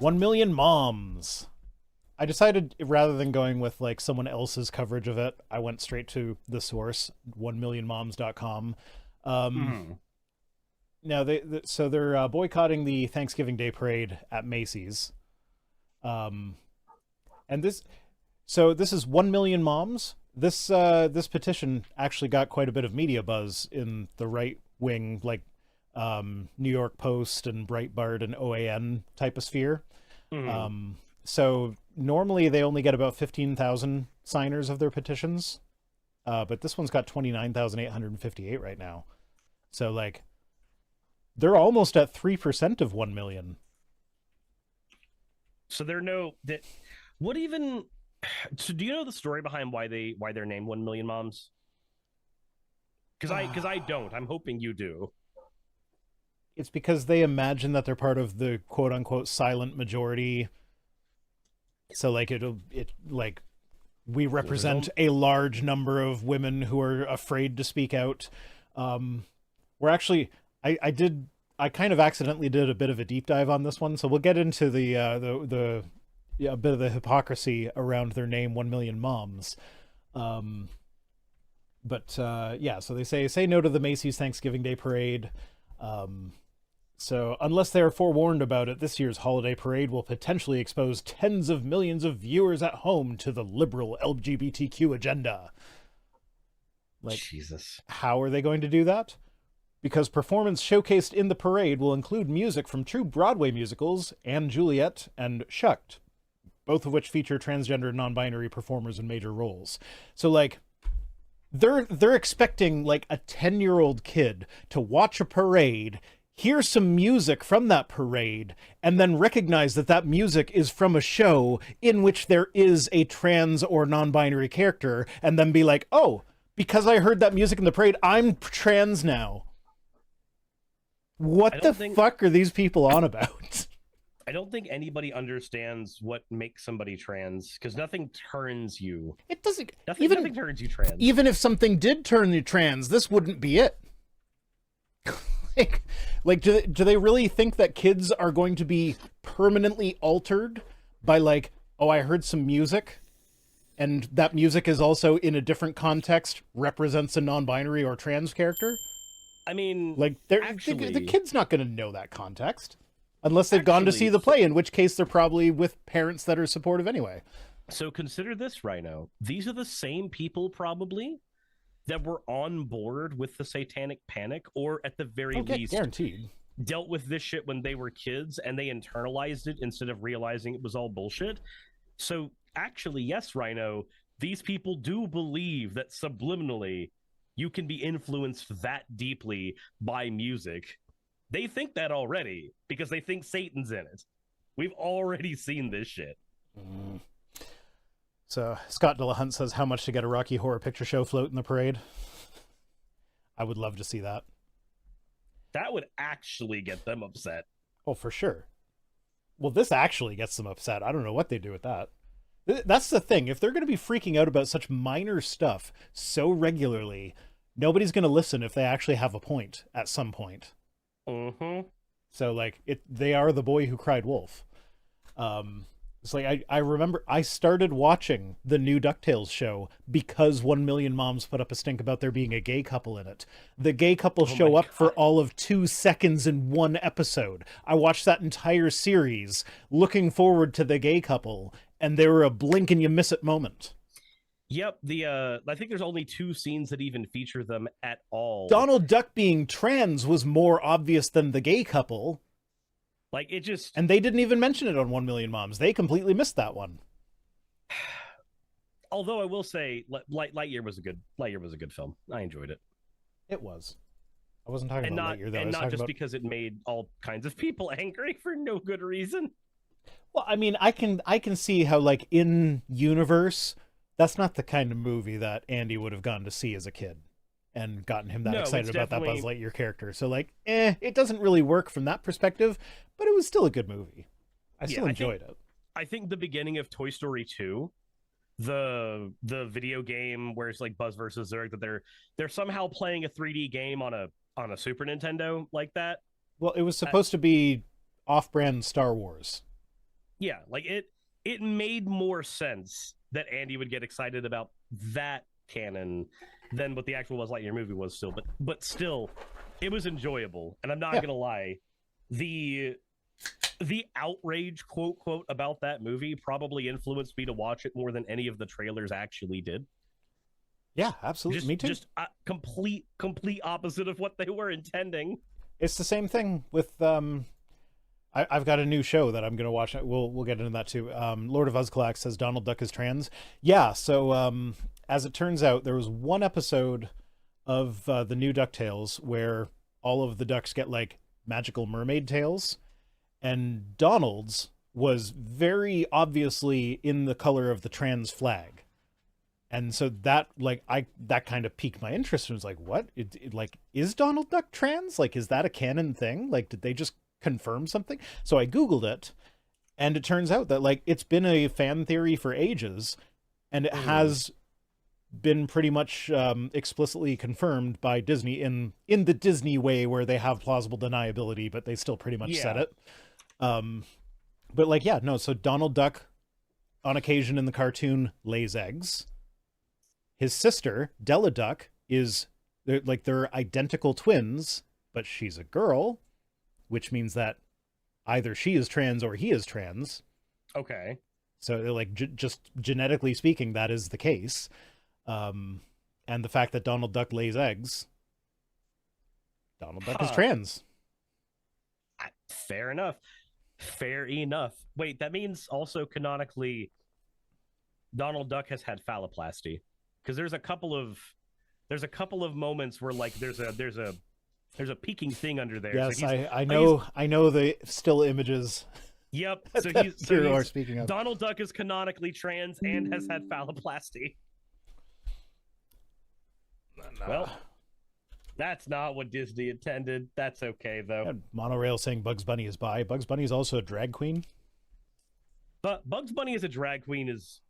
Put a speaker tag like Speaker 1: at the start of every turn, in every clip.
Speaker 1: 1 million moms. I decided rather than going with like someone else's coverage of it, I went straight to the source, 1millionmoms.com. Um,
Speaker 2: Mm.
Speaker 1: Now so they're boycotting the Thanksgiving Day parade at Macy's. Um, and this is 1 million moms. This petition actually got quite a bit of media buzz in the right wing, like New York Post and Breitbart and OAN type of sphere.
Speaker 2: Mm.
Speaker 1: So normally they only get about 15,000 signers of their petitions, but this one's got 29,858 right now. So like they're almost at 3% of 1 million.
Speaker 2: So there are no that. What even? So do you know the story behind why they're named 1 Million Moms? Because I don't. I'm hoping you do.
Speaker 1: It's because they imagine that they're part of the quote unquote silent majority. So like it like we represent a large number of women who are afraid to speak out. We're actually I kind of accidentally did a bit of a deep dive on this one, so we'll get into the yeah, a bit of the hypocrisy around their name, 1 Million Moms. Yeah, so they say no to the Macy's Thanksgiving Day Parade. So unless they are forewarned about it, this year's holiday parade will potentially expose tens of millions of viewers at home to the liberal LGBTQ agenda. Like,
Speaker 2: Jesus.
Speaker 1: how are they going to do that? Because performance showcased in the parade will include music from true Broadway musicals, Anne Juliet and Shucked, both of which feature transgender and non-binary performers in major roles. So like they're expecting like a 10-year-old kid to watch a parade, hear some music from that parade, and then recognize that that music is from a show in which there is a trans or non-binary character, and then be like, oh, because I heard that music in the parade, I'm trans now. What the fuck are these people on about?
Speaker 2: I don't think anybody understands what makes somebody trans, because nothing turns you.
Speaker 1: It doesn't.
Speaker 2: Nothing turns you trans.
Speaker 1: Even if something did turn you trans, this wouldn't be it. like do they really think that kids are going to be permanently altered by like, oh, I heard some music, and that music is also in a different context represents a non-binary or trans character?
Speaker 2: I mean,
Speaker 1: like, the kid's not going to know that context unless they've gone to see the play, in which case they're probably with parents that are supportive anyway.
Speaker 2: So consider this, Rhino. These are the same people probably that were on board with the satanic panic, or at the very least
Speaker 1: guaranteed
Speaker 2: dealt with this shit when they were kids and they internalized it instead of realizing it was all bullshit. So actually, yes, Rhino, these people do believe that subliminally you can be influenced that deeply by music. They think that already because they think Satan's in it. We've already seen this shit.
Speaker 1: Mm. So Scott Dillahunt says, how much to get a Rocky Horror Picture Show float in the parade? I would love to see that.
Speaker 2: That would actually get them upset.
Speaker 1: Oh, for sure. Well, this actually gets them upset. I don't know what they do with that. That's the thing. If they're going to be freaking out about such minor stuff so regularly, nobody's going to listen if they actually have a point at some point.
Speaker 2: Mm-hmm.
Speaker 1: So, like, they are the boy who cried wolf. It's like, I remember I started watching the new DuckTales show because 1 Million Moms put up a stink about there being a gay couple in it. The gay couple show up for all of 2 seconds in one episode. I watched that entire series looking forward to the gay couple, and they were a blink and you miss it moment.
Speaker 2: Yep, I think there's only 2 scenes that even feature them at all.
Speaker 1: Donald Duck being trans was more obvious than the gay couple.
Speaker 2: Like, it just...
Speaker 1: And they didn't even mention it on 1 Million Moms. They completely missed that one.
Speaker 2: Although I will say, Lightyear was a good film. I enjoyed it.
Speaker 1: It was. I wasn't talking about Lightyear, though.
Speaker 2: And not just because it made all kinds of people angry for no good reason.
Speaker 1: Well, I mean, I can see how, like, in universe, that's not the kind of movie that Andy would have gone to see as a kid and gotten him that excited about that Buzz Lightyear character. So, like, it doesn't really work from that perspective, but it was still a good movie. I still enjoyed it.
Speaker 2: I think the beginning of Toy Story 2, the video game where it's like Buzz versus Zurg, that they're somehow playing a 3D game on a Super Nintendo like that.
Speaker 1: Well, it was supposed to be off-brand Star Wars.
Speaker 2: Yeah, like it made more sense that Andy would get excited about that canon than what the actual Buzz Lightyear movie was still, but still it was enjoyable. And I'm not
Speaker 1: Yeah.
Speaker 2: gonna lie, the outrage quote about that movie probably influenced me to watch it more than any of the trailers actually did.
Speaker 1: Yeah, absolutely. Me too.
Speaker 2: Just complete opposite of what they were intending.
Speaker 1: It's the same thing with I've got a new show that I'm going to watch. We'll get into that too. Lord of Uzclax says Donald Duck is trans. Yeah, so as it turns out, there was one episode of the new DuckTales where all of the ducks get like magical mermaid tails, and Donald's was very obviously in the color of the trans flag. And so that that kind of piqued my interest and was like, what? Like, is Donald Duck trans? Like, is that a canon thing? Like, did they just confirm something? So I Googled it, and it turns out that like it's been a fan theory for ages, and it has been pretty much explicitly confirmed by Disney in the Disney way, where they have plausible deniability, but they still pretty much said it. But like, yeah, no. So Donald Duck, on occasion in the cartoon, lays eggs. His sister, Della Duck, they're identical twins, but she's a girl, which means that either she is trans or he is trans.
Speaker 2: Okay.
Speaker 1: So like just genetically speaking, that is the case. And the fact that Donald Duck lays eggs, Donald Duck is trans.
Speaker 2: Fair enough. Fair enough. Wait, that means also canonically Donald Duck has had phalloplasty. Because there's a couple of moments where like there's a peeking thing under there.
Speaker 1: Yes,
Speaker 2: so
Speaker 1: I know the still images.
Speaker 2: Yep.
Speaker 1: So speaking of,
Speaker 2: Donald Duck is canonically trans and has had phalloplasty.
Speaker 1: No.
Speaker 2: Well, that's not what Disney intended. That's okay though.
Speaker 1: And Monorail saying Bugs Bunny is bi. Bugs Bunny is also a drag queen.
Speaker 2: But Bugs Bunny as a drag queen is.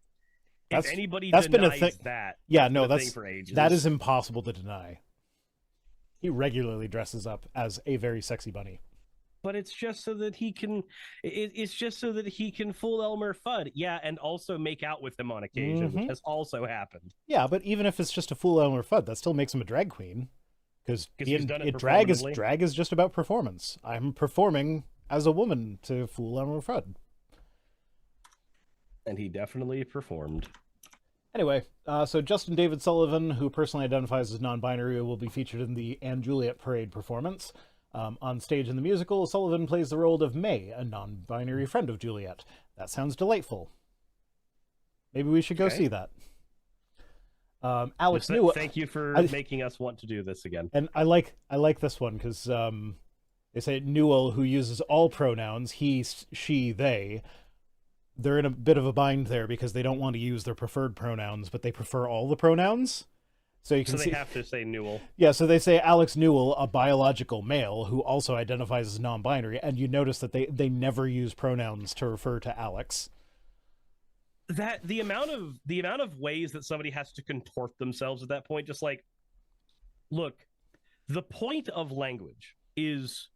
Speaker 2: If anybody
Speaker 1: that's
Speaker 2: denies
Speaker 1: been a thing.
Speaker 2: That,
Speaker 1: yeah,
Speaker 2: no, that's for ages.
Speaker 1: That is impossible to deny. He regularly dresses up as a very sexy bunny.
Speaker 2: But it's just so that he can. It's just so that he can fool Elmer Fudd, yeah, and also make out with him on occasion, which has also happened.
Speaker 1: Yeah, but even if it's just to fool Elmer Fudd, that still makes him a drag queen, because drag is just about performance. I'm performing as a woman to fool Elmer Fudd.
Speaker 2: And he definitely performed.
Speaker 1: Anyway, so Justin David Sullivan, who personally identifies as non-binary, will be featured in the Anne Juliet Parade performance. On stage in the musical, Sullivan plays the role of May, a non-binary friend of Juliet. That sounds delightful. Maybe we should go see that. Alex Newell.
Speaker 2: Thank you for making us want to do this again.
Speaker 1: And I like this one because they say Newell, who uses all pronouns, he, she, they. They're in a bit of a bind there because they don't want to use their preferred pronouns, but they prefer all the pronouns. So they
Speaker 2: have to say Newell.
Speaker 1: Yeah, so they say Alex Newell, a biological male who also identifies as non-binary, and you notice that they never use pronouns to refer to Alex.
Speaker 2: That the amount of ways that somebody has to contort themselves at that point, just like, look, the point of language is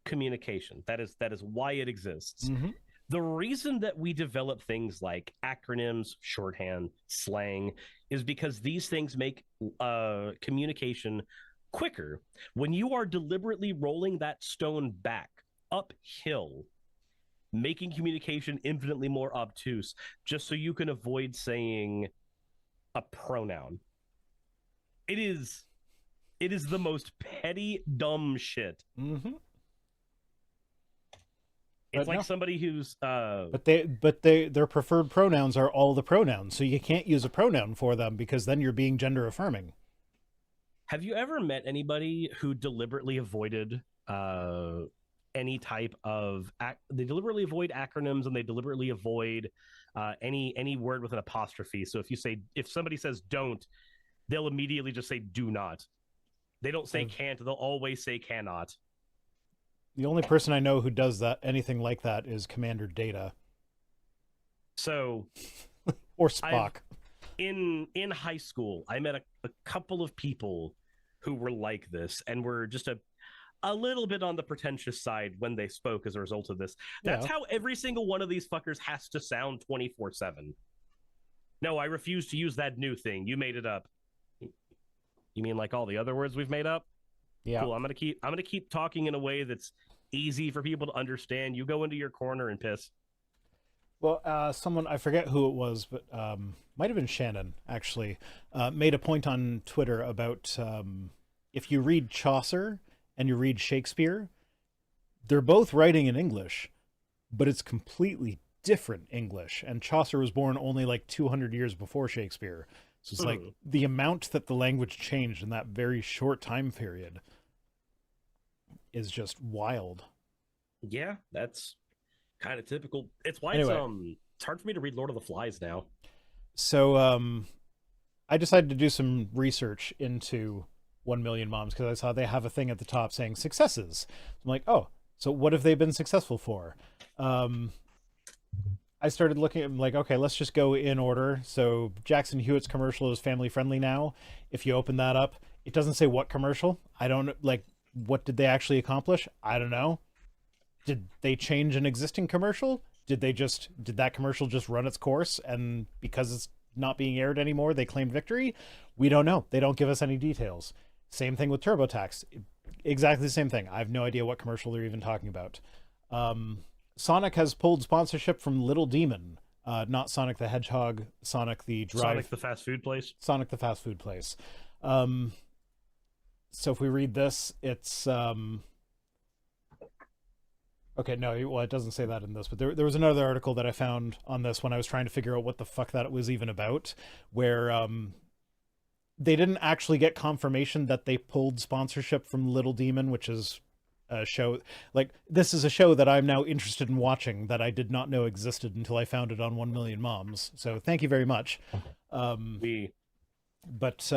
Speaker 2: communication. That is why it exists.
Speaker 1: Mm-hmm.
Speaker 2: The reason that we develop things like acronyms, shorthand, slang, is because these things make communication quicker. When you are deliberately rolling that stone back uphill, making communication infinitely more obtuse, just so you can avoid saying a pronoun. It is the most petty, dumb shit.
Speaker 1: Mm-hmm.
Speaker 2: It's like somebody who's
Speaker 1: but their preferred pronouns are all the pronouns, so you can't use a pronoun for them because then you're being gender affirming.
Speaker 2: Have you ever met anybody who deliberately avoided any type of they deliberately avoid acronyms, and they deliberately avoid any word with an apostrophe? So if somebody says don't, they'll immediately just say do not. They don't say can't, they'll always say cannot.
Speaker 1: The only person I know who does anything like that is Commander Data.
Speaker 2: So,
Speaker 1: or Spock.
Speaker 2: In high school, I met a couple of people who were like this, and were just a little bit on the pretentious side when they spoke as a result of this. That's
Speaker 1: Yeah.
Speaker 2: how every single one of these fuckers has to sound 24/7. No, I refuse to use that new thing. You made it up. You mean like all the other words we've made up?
Speaker 1: Yeah.
Speaker 2: Cool. I'm gonna keep talking in a way that's easy for people to understand. You go into your corner and piss.
Speaker 1: Well, someone, I forget who it was, but might have been Shannon, actually, made a point on Twitter about if you read Chaucer and you read Shakespeare, they're both writing in English, but it's completely different English. And Chaucer was born only like 200 years before Shakespeare. So it's like the amount that the language changed in that very short time period is just wild.
Speaker 2: Yeah, that's kind of typical. It's why
Speaker 1: Anyway.
Speaker 2: it's hard for me to read Lord of the Flies now.
Speaker 1: So I decided to do some research into 1 Million Moms because I saw they have a thing at the top saying successes. I'm like, oh, so what have they been successful for? I started looking at like, okay, let's just go in order. So Jackson Hewitt's commercial is family friendly now. If you open that up, it doesn't say what commercial. I don't like what did they actually accomplish? I don't know. Did they change an existing commercial? Did that commercial just run its course and because it's not being aired anymore, they claimed victory? We don't know. They don't give us any details. Same thing with TurboTax. Exactly the same thing. I have no idea what commercial they're even talking about. Sonic has pulled sponsorship from Little Demon, not Sonic the Hedgehog, Sonic the
Speaker 2: Sonic the fast food place.
Speaker 1: Sonic the fast food place. So if we read this, it's okay, no, well, it doesn't say that in this, but there was another article that I found on this when I was trying to figure out what the fuck that was even about, where they didn't actually get confirmation that they pulled sponsorship from Little Demon, which is a show, like, this is a show that I'm now interested in watching that I did not know existed until I found it on 1 Million Moms. So thank you very much. But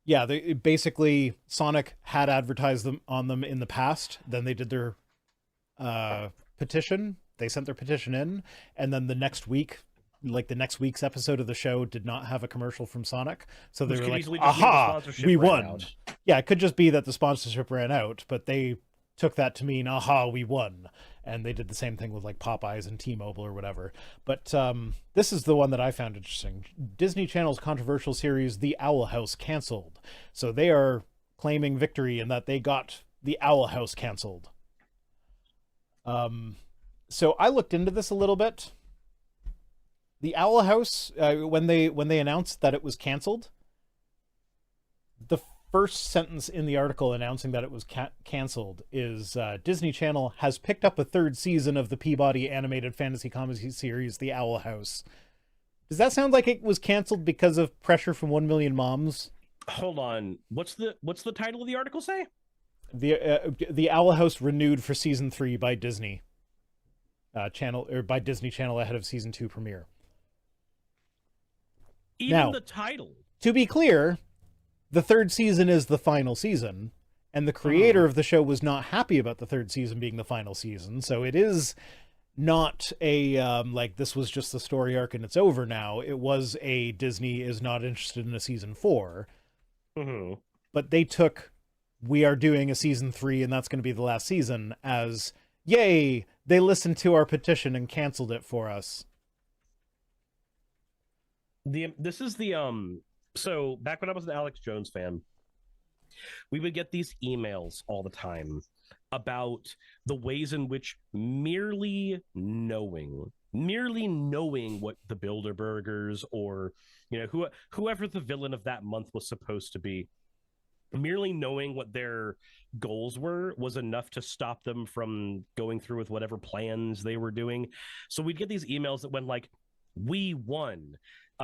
Speaker 1: yeah, they basically, Sonic had advertised them on them in the past. Then they did their petition. They sent their petition in, and then the next week, like the next week's episode of the show, did not have a commercial from Sonic. So they were like, "Aha, we won!" Yeah, it could just be that the sponsorship ran out, but they took that to mean, "Aha, we won." And they did the same thing with like Popeyes and T-Mobile or whatever. But this is the one that I found interesting. Disney Channel's controversial series, The Owl House, canceled. So they are claiming victory in that they got The Owl House canceled. So I looked into this a little bit. The Owl House, when they announced that it was canceled, the first sentence in the article announcing that it was canceled is Disney Channel has picked up a third season of the Peabody animated fantasy comedy series, The Owl House. Does that sound like it was canceled because of pressure from 1 Million Moms?
Speaker 2: Hold on. What's the title of the article say?
Speaker 1: The Owl House renewed for season 3 by Disney Channel, or by Disney Channel ahead of season 2 premiere.
Speaker 2: Even
Speaker 1: now,
Speaker 2: the title.
Speaker 1: To be clear, the third season is the final season, and the creator of the show was not happy about the third season being the final season. So it is not a like this was just the story arc and it's over now. It was a Disney is not interested in a season 4. But they took, we are doing a season 3 and that's going to be the last season as, yay, they listened to our petition and canceled it for us.
Speaker 2: This is the so back when I was an Alex Jones fan, we would get these emails all the time about the ways in which merely knowing what the Bilderbergers or whoever the villain of that month was supposed to be, merely knowing what their goals were was enough to stop them from going through with whatever plans they were doing. So we'd get these emails that went like, we won.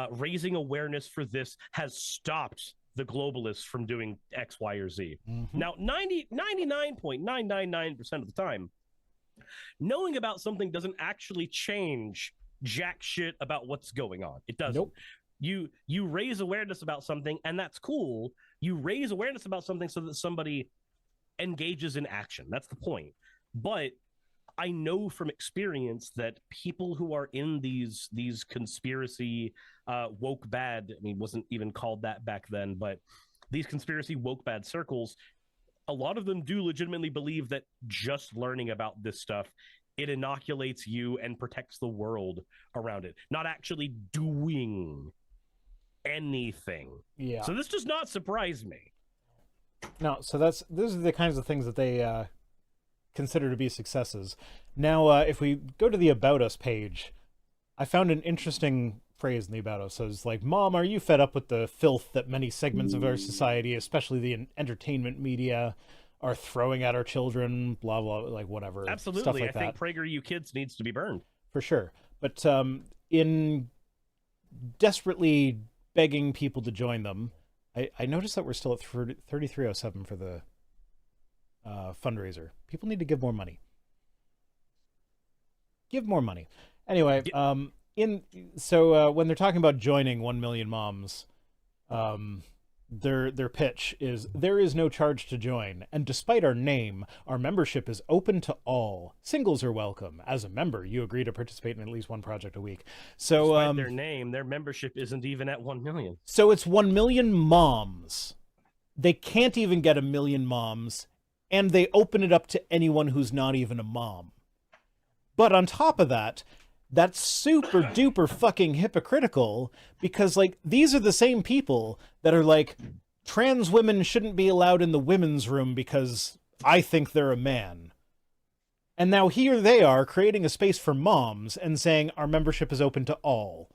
Speaker 2: Raising awareness for this has stopped the globalists from doing X, Y, or Z. Now, 99.999% of the time, knowing about something doesn't actually change jack shit about what's going on. It doesn't.
Speaker 1: Nope.
Speaker 2: You raise awareness about something, and that's cool. You raise awareness about something so that somebody engages in action. That's the point. But I know from experience that people who are in these conspiracy woke bad, I mean, it wasn't even called that back then, but these conspiracy woke bad circles a lot of them do legitimately believe that just learning about this stuff, it inoculates you and protects the world around it, not actually doing anything.
Speaker 1: Yeah.
Speaker 2: So this does not surprise me.
Speaker 1: No, so those are the kinds of things that they consider to be successes. Now, if we go to the About Us page, I found an interesting phrase in the About Us. So it's like, Mom, are you fed up with the filth that many segments of our society, especially the entertainment media, are throwing at our children? Blah, blah, like whatever.
Speaker 2: Absolutely.
Speaker 1: Stuff like
Speaker 2: I think PragerU Kids needs to be burned.
Speaker 1: For sure. But in desperately begging people to join them, I noticed that we're still at 3307 for the fundraiser. People need to give more money. Give more money. Anyway, when they're talking about joining 1 Million Moms, their pitch is, there is no charge to join, and despite our name, our membership is open to all. Singles are welcome. As a member, you agree to participate in at least one project a week. So
Speaker 2: despite their name, their membership isn't even at 1 million.
Speaker 1: So it's 1 million moms. They can't even get 1 million moms, and they open it up to anyone who's not even a mom. But on top of that, that's super duper fucking hypocritical, because like these are the same people that are like, trans women shouldn't be allowed in the women's room because I think they're a man. And now here they are creating a space for moms and saying our membership is open to all.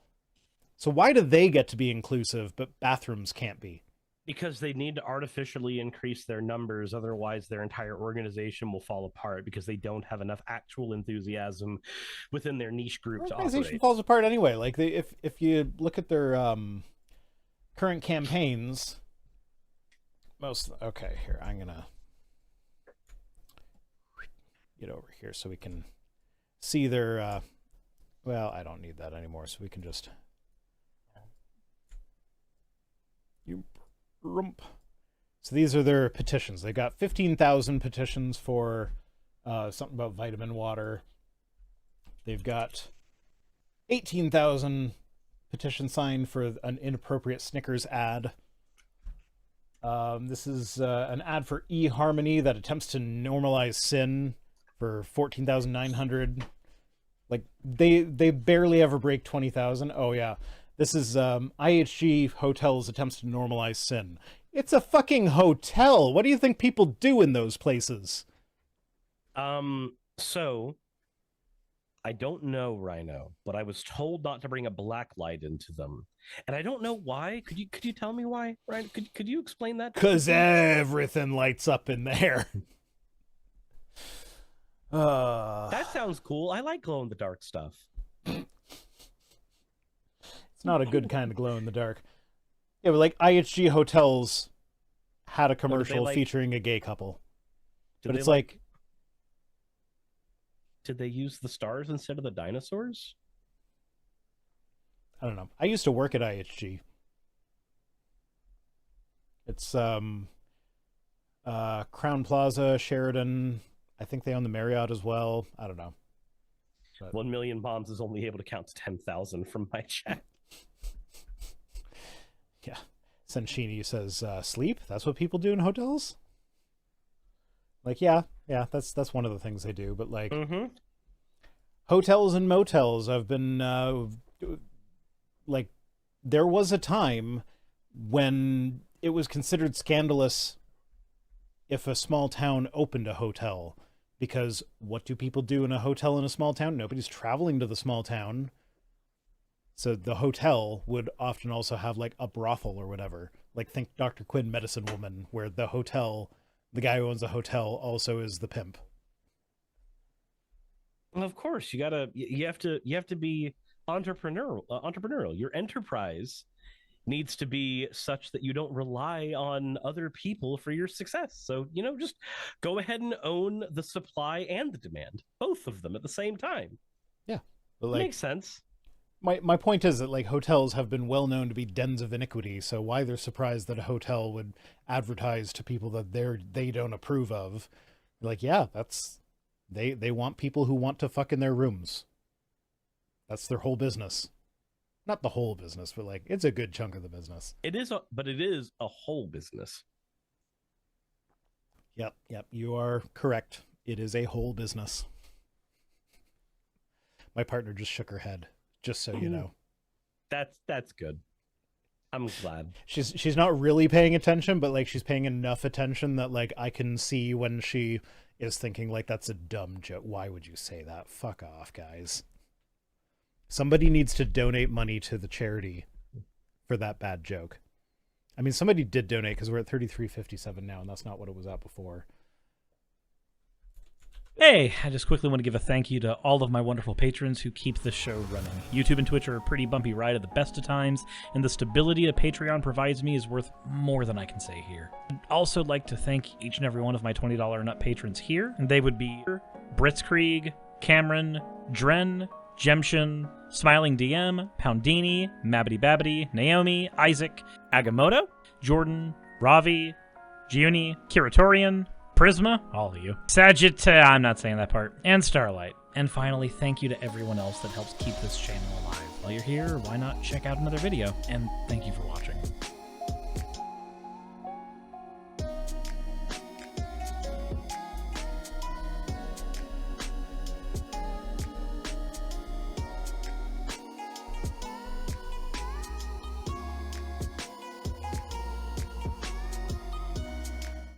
Speaker 1: So why do they get to be inclusive but bathrooms can't be?
Speaker 2: Because they need to artificially increase their numbers, otherwise their entire organization will fall apart because they don't have enough actual enthusiasm within their niche group to operate.
Speaker 1: Organization falls apart anyway. Like if you look at their current campaigns, okay, here I'm gonna get over here so we can see their. Well, I don't need that anymore, so we can just. So these are their petitions. They got 15,000 petitions for something about vitamin water. They've got 18,000 petitions signed for an inappropriate Snickers ad. This is an ad for eHarmony that attempts to normalize sin for 14,900. Like they barely ever break 20,000. Oh yeah. This is IHG Hotels attempts to normalize sin. It's a fucking hotel. What do you think people do in those places?
Speaker 2: So I don't know, Rhino, but I was told not to bring a black light into them, and I don't know why. Could you tell me why, Rhino? Could you explain that?
Speaker 1: Because everything lights up in there.
Speaker 2: That sounds cool. I like glow in the dark stuff.
Speaker 1: It's not a good kind of glow in the dark. Yeah, but like IHG Hotels had a commercial featuring a gay couple. But it's like...
Speaker 2: Did they use the stars instead of the dinosaurs?
Speaker 1: I don't know. I used to work at IHG. It's Crown Plaza, Sheridan. I think they own the Marriott as well. I don't know.
Speaker 2: But 1 million bombs is only able to count to 10,000 from my chat.
Speaker 1: Yeah. Senshini says, sleep? That's what people do in hotels? Like, yeah, that's one of the things they do. But, like, hotels and motels have been, like, there was a time when it was considered scandalous if a small town opened a hotel. Because what do people do in a hotel in a small town? Nobody's traveling to the small town. So the hotel would often also have like a brothel or whatever. Like think Dr. Quinn Medicine Woman, where the hotel, the guy who owns the hotel also is the pimp.
Speaker 2: Well, of course, you have to be entrepreneurial. Your enterprise needs to be such that you don't rely on other people for your success. So, just go ahead and own the supply and the demand, both of them at the same time.
Speaker 1: Yeah. But like,
Speaker 2: makes sense.
Speaker 1: My point is that like hotels have been well known to be dens of iniquity, so why they're surprised that a hotel would advertise to people that they don't approve of. Like, yeah, that's they want people who want to fuck in their rooms. That's their whole business. Not the whole business, but like it's a good chunk of the business.
Speaker 2: It is a whole business.
Speaker 1: Yep, you are correct. It is a whole business. My partner just shook her head, just so you know.
Speaker 2: That's good. I'm glad.
Speaker 1: She's not really paying attention, but like she's paying enough attention that like I can see when she is thinking like that's a dumb joke. Why would you say that? Fuck off, guys. Somebody needs to donate money to the charity for that bad joke. I mean, somebody did donate because we're at 33.57 now, and that's not what it was at before.
Speaker 3: Hey, I just quickly want to give a thank you to all of my wonderful patrons who keep the show running. YouTube and Twitch are a pretty bumpy ride at the best of times, and the stability a Patreon provides me is worth more than I can say here. I'd also like to thank each and every one of my $20 and up patrons here, and they would be Britzkrieg, Cameron, Dren, Jemshin, Smiling DM, Poundini, Mabbity Babbity, Naomi, Isaac, Agamotto, Jordan, Ravi, Giuni, Kiratorian, Prisma, all of you, I'm not saying that part, and Starlight. And finally, thank you to everyone else that helps keep this channel alive. While you're here, why not check out another video? And thank you for watching.